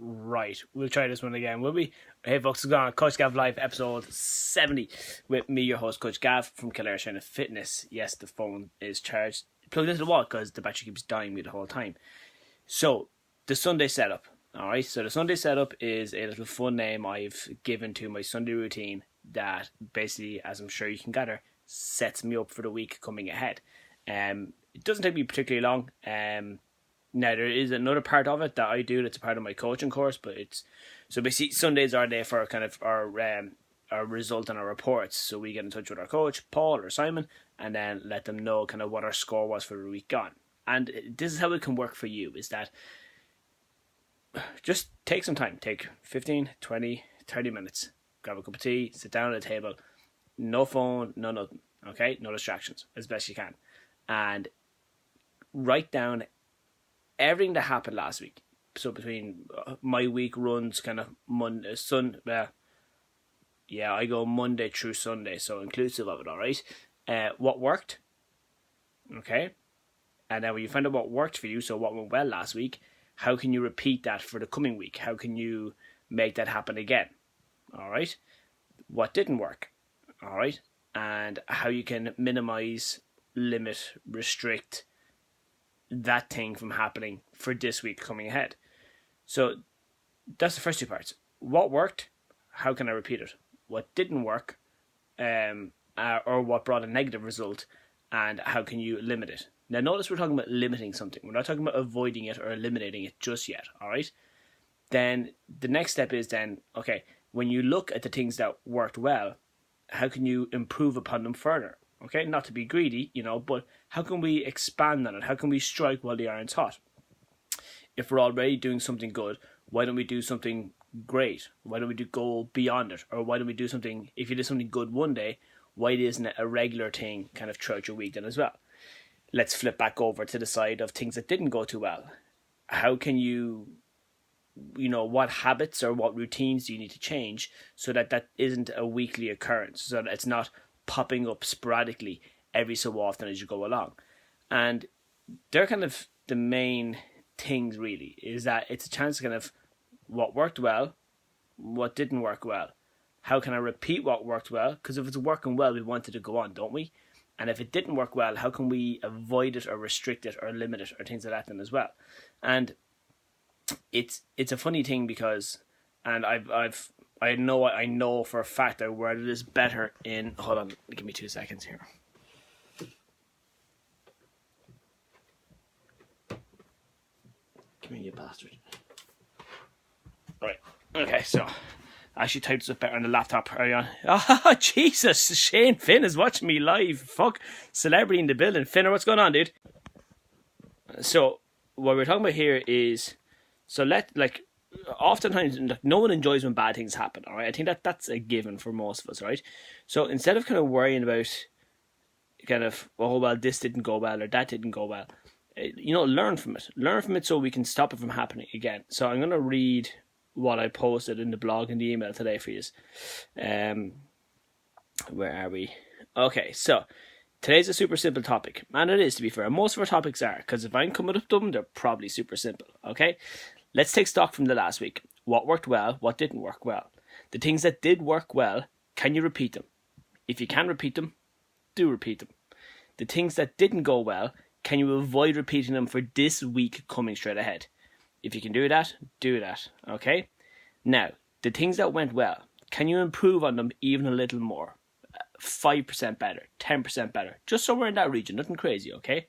Right, we'll try this one again, will we? Hey folks, it's on Coach Gav Live, episode 70, with me, your host, Coach Gav, from Kildare Strength and Fitness. Yes, the phone is charged, plugged into the wall, because the battery keeps dying me the whole time. So, the Sunday setup, alright? So the Sunday setup is a little fun name I've given to my Sunday routine that basically, as I'm sure you can gather, sets me up for the week coming ahead. It doesn't take me particularly long. Now, there is another part of it that I do that's a part of my coaching course, but it's... So basically, Sundays are there for kind of our result and our reports. So we get in touch with our coach, Paul or Simon, and then let them know kind of what our score was for the week gone. And this is how it can work for you, is that just take some time. Take 15, 20, 30 minutes. Grab a cup of tea, sit down at a table. No phone, no nothing. Okay? No distractions, as best you can. And write down everything that happened last week. So between my week runs kind of Monday, I go Monday through Sunday, so inclusive of it, alright? What worked? Okay? And then when you find out what worked for you, so what went well last week, how can you repeat that for the coming week? How can you make that happen again? Alright? What didn't work? Alright? And how you can minimize, limit, restrict that thing from happening for this week coming ahead. So that's the first two parts. What worked? How can I repeat it? What didn't work? Or what brought a negative result? And how can you limit it? Now notice we're talking about limiting something. We're not talking about avoiding it or eliminating it just yet. Alright? Then the next step is then, okay, when you look at the things that worked well, how can you improve upon them further? Okay, not to be greedy, but how can we expand on it? How can we strike while the iron's hot? If we're already doing something good, why don't we do something great? Why don't we go beyond it? Or why don't we do something, if you did something good one day, why isn't it a regular thing kind of throughout your week then as well? Let's flip back over to the side of things that didn't go too well. How can you, what habits or what routines do you need to change so that isn't a weekly occurrence, so that it's not popping up sporadically every so often as you go along? And they're kind of the main things, really, is that it's a chance to kind of what worked well, what didn't work well. How can I repeat what worked well? Because if it's working well, we want it to go on, don't we? And if it didn't work well, how can we avoid it or restrict it or limit it or things like that then as well? And it's a funny thing because, and I know for a fact I worded this better in... Hold on, give me 2 seconds here. Come here, you bastard. Right, okay, so I actually typed this up better on the laptop early on. Oh, Jesus, Shane Finn is watching me live. Fuck, celebrity in the building. Finner, what's going on, dude? So, what we're talking about here is... So oftentimes, no one enjoys when bad things happen, all right? I think that's a given for most of us, right? So instead of kind of worrying about kind of, oh, well, this didn't go well or that didn't go well, learn from it. Learn from it so we can stop it from happening again. So I'm going to read what I posted in the blog and the email today for you. Where are we? Okay, so today's a super simple topic. And it is, to be fair. Most of our topics are, because if I'm coming up with them, they're probably super simple, okay? Let's take stock from the last week. What worked well, what didn't work well. The things that did work well, can you repeat them? If you can repeat them, do repeat them. The things that didn't go well, can you avoid repeating them for this week coming straight ahead? If you can do that, do that, okay? Now, the things that went well, can you improve on them even a little more? 5% better, 10% better, just somewhere in that region, nothing crazy, okay?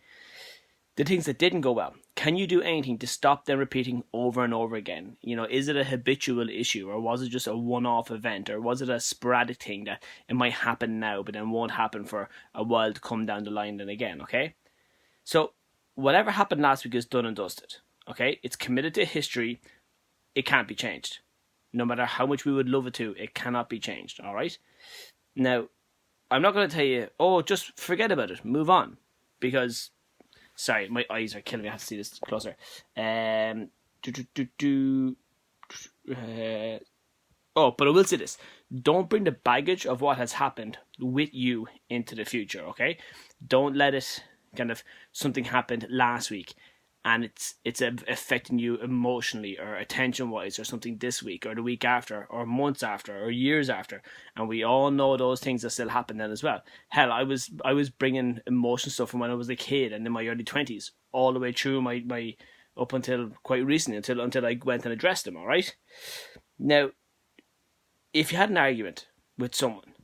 The things that didn't go well, can you do anything to stop them repeating over and over again? Is it a habitual issue, or was it just a one-off event, or was it a sporadic thing that it might happen now but then won't happen for a while to come down the line then again, okay? So whatever happened last week is done and dusted, okay? It's committed to history. It can't be changed. No matter how much we would love it to, it cannot be changed, all right? Now, I'm not going to tell you, oh, just forget about it, move on, because... Sorry, my eyes are killing me. I have to see this closer. But I will say this. Don't bring the baggage of what has happened with you into the future, okay? Don't let it something happened last week and it's affecting you emotionally or attention wise or something this week or the week after or months after or years after, and we all know those things that still happen then as well. Hell, I was bringing emotion stuff from when I was a kid and in my early 20s all the way through my up until quite recently, until I went and addressed them. All right, now if you had an argument with someone,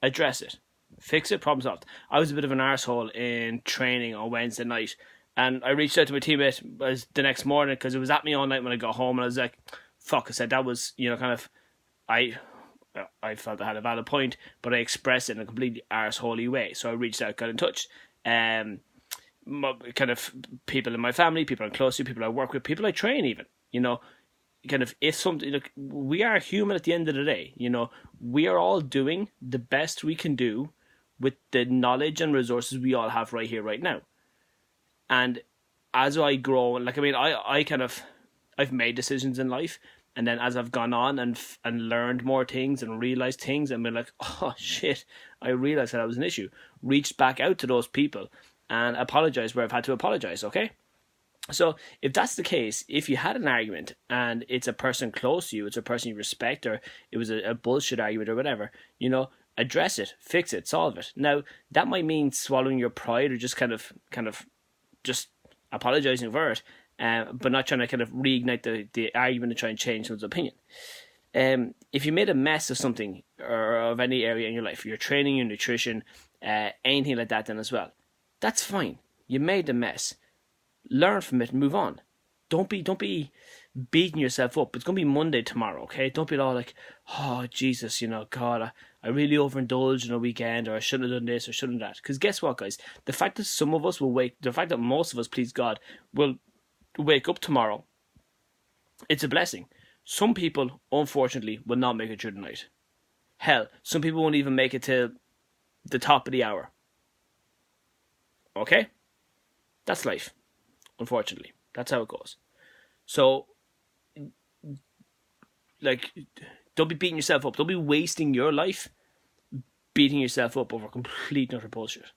address it, fix it, problem solved. I was a bit of an arsehole in training on Wednesday night, and I reached out to my teammate the next morning because it was at me all night when I got home, and I was like, fuck, I said that was, kind of, I felt I had a valid point, but I expressed it in a completely arseholey way, so I reached out, got in touch. Kind of people in my family, people I'm close to, people I work with, people I train even, kind of, if something, look, we are human at the end of the day, we are all doing the best we can do with the knowledge and resources we all have right here, right now. And as I grow, I've made decisions in life, and then as I've gone on and learned more things and realized things and been like, oh shit, I realized that was an issue, reached back out to those people and apologized where I've had to apologize, okay? So if that's the case, if you had an argument and it's a person close to you, it's a person you respect, or it was a bullshit argument or whatever, address it, fix it, solve it. Now, that might mean swallowing your pride or just kind of just apologizing for it, but not trying to kind of reignite the argument and try and change someone's opinion. If you made a mess of something or of any area in your life, your training, your nutrition, anything like that then as well, that's fine. You made the mess. Learn from it and move on. Don't be beating yourself up. It's going to be Monday tomorrow, okay? Don't be all like, oh, Jesus, God, I really overindulged in a weekend, or I shouldn't have done this or shouldn't have that. Because guess what, guys? The fact that some of us the fact that most of us, please God, will wake up tomorrow, it's a blessing. Some people, unfortunately, will not make it through the night. Hell, some people won't even make it to the top of the hour. Okay? That's life. Unfortunately, that's how it goes. So, don't be beating yourself up. Don't be wasting your life beating yourself up over complete and utter bullshit.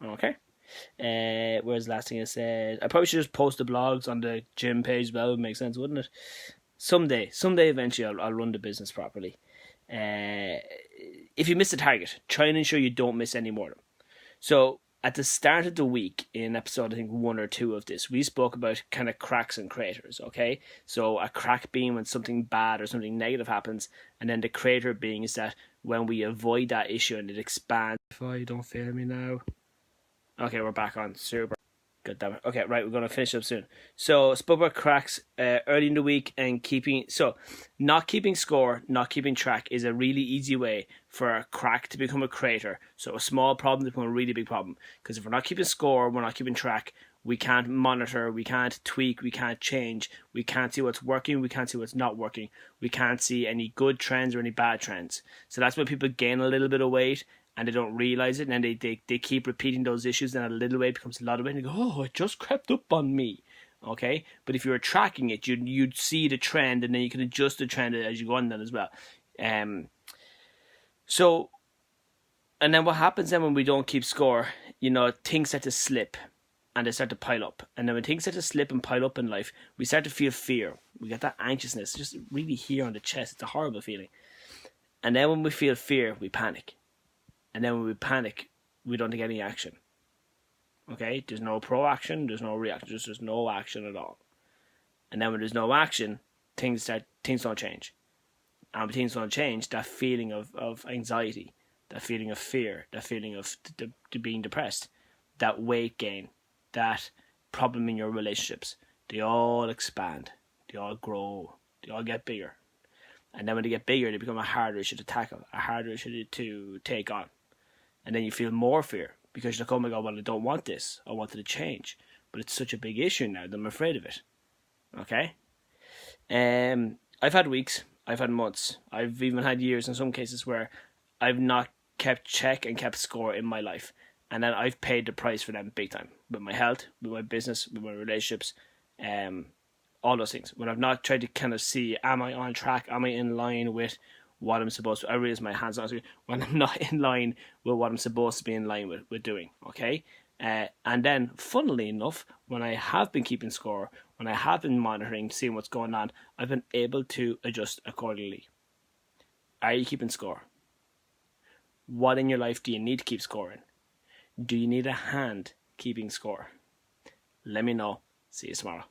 Okay? Where's the last thing I said? I probably should just post the blogs on the gym page. That would make sense, wouldn't it? Someday, eventually, I'll run the business properly. If you miss a target, try and ensure you don't miss any more of them. So, at the start of the week, in episode, I think 1 or 2 of this, we spoke about kind of cracks and craters, okay? So a crack being when something bad or something negative happens, and then the crater being is that when we avoid that issue and it expands. If I don't fail me now. Okay, we're back on. Super. God damn it. Okay, right, we're going to finish up soon. So, spoke about cracks early in the week and not keeping score, not keeping track is a really easy way for a crack to become a crater. So, a small problem to become a really big problem. Because if we're not keeping score, we're not keeping track, we can't monitor, we can't tweak, we can't change, we can't see what's working, we can't see what's not working, we can't see any good trends or any bad trends. So, that's when people gain a little bit of weight and they don't realize it, and then they keep repeating those issues, and a little weight becomes a lot of weight, and they go, oh, it just crept up on me, okay? But if you were tracking it, you'd see the trend, and then you can adjust the trend as you go on then as well. So, and then what happens then when we don't keep score, things start to slip, and they start to pile up. And then when things start to slip and pile up in life, we start to feel fear. We get that anxiousness, just really here on the chest. It's a horrible feeling. And then when we feel fear, we panic. And then when we panic, we don't take any action. Okay? There's no proaction, there's no reaction, there's no action at all. And then when there's no action, things don't change. And when things don't change, that feeling of anxiety, that feeling of fear, that feeling of being depressed, that weight gain, that problem in your relationships, they all expand, they all grow, they all get bigger. And then when they get bigger, they become a harder issue to tackle, a harder issue to take on. And then you feel more fear because you're like, oh my God, well, I don't want this. I wanted to change. But it's such a big issue now that I'm afraid of it. Okay? I've had weeks. I've had months. I've even had years in some cases where I've not kept check and kept score in my life. And then I've paid the price for them big time. With my health, with my business, with my relationships, all those things. When I've not tried to kind of see, am I on track? Am I in line with what I'm supposed to? I raise my hands on when I'm not in line with what I'm supposed to be in line with doing, okay? And then, funnily enough, when I have been keeping score, when I have been monitoring, seeing what's going on, I've been able to adjust accordingly. Are you keeping score? What in your life do you need to keep scoring? Do you need a hand keeping score? Let me know. See you tomorrow.